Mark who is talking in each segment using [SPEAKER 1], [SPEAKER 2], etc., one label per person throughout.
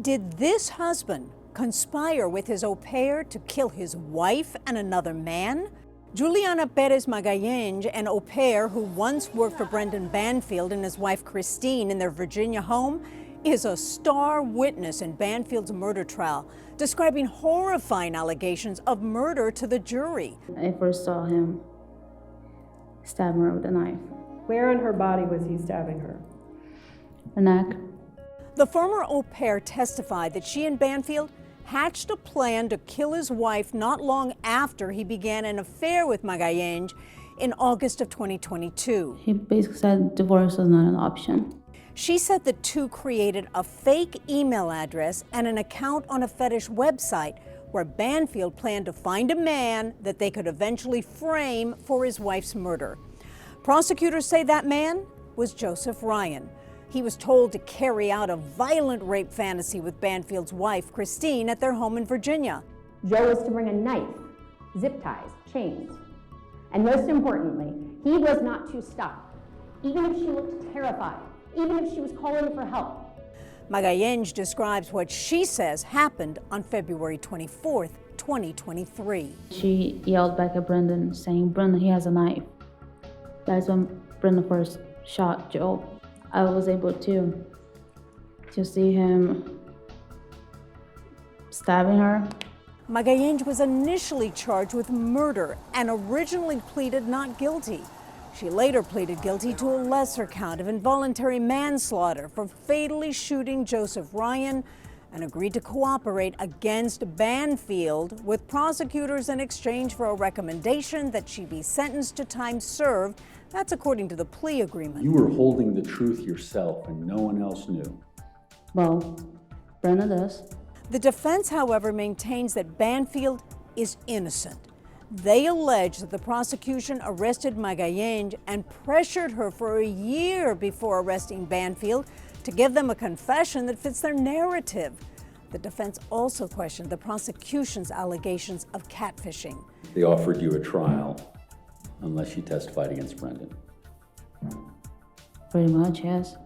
[SPEAKER 1] Did this husband conspire with his au pair to kill his wife and another man? Juliana Peres Magalhães, an au pair who once worked for Brendan Banfield and his wife Christine in their Virginia home, is a star witness in Banfield's murder trial, describing horrifying allegations of murder to the jury.
[SPEAKER 2] I first saw him stabbing her with a knife.
[SPEAKER 3] Where on her body was he stabbing her?
[SPEAKER 2] Her neck.
[SPEAKER 1] The former au pair testified that she and Banfield hatched a plan to kill his wife not long after he began an affair with Magalhães in August of 2022.
[SPEAKER 2] He basically said divorce was not an option.
[SPEAKER 1] She said the two created a fake email address and an account on a fetish website where Banfield planned to find a man that they could eventually frame for his wife's murder. Prosecutors say that man was Joseph Ryan. He was told to carry out a violent rape fantasy with Banfield's wife, Christine, at their home in Virginia.
[SPEAKER 4] Joe was to bring a knife, zip ties, chains. And most importantly, he was not to stop, even if she looked terrified, even if she was calling for help.
[SPEAKER 1] Magalhães describes what she says happened on February 24th, 2023.
[SPEAKER 2] She yelled back at Brendan, saying, "Brendan, he has a knife." That's when Brendan first shot Joe. I was able to see him stabbing her.
[SPEAKER 1] Magalhães was initially charged with murder and originally pleaded not guilty. She later pleaded guilty to a lesser count of involuntary manslaughter for fatally shooting Joseph Ryan and agreed to cooperate against Banfield with prosecutors in exchange for a recommendation that she be sentenced to time served. That's according to the plea agreement.
[SPEAKER 5] You were holding the truth yourself and no one else knew.
[SPEAKER 2] Well, Brendan does.
[SPEAKER 1] The defense, however, maintains that Banfield is innocent. They allege that the prosecution arrested Magalhães and pressured her for a year before arresting Banfield to give them a confession that fits their narrative. The defense also questioned the prosecution's allegations of catfishing.
[SPEAKER 5] They offered you a trial unless you testified against Brendan.
[SPEAKER 2] Pretty much, yes.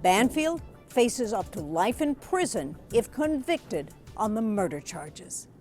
[SPEAKER 1] Banfield faces up to life in prison if convicted on the murder charges.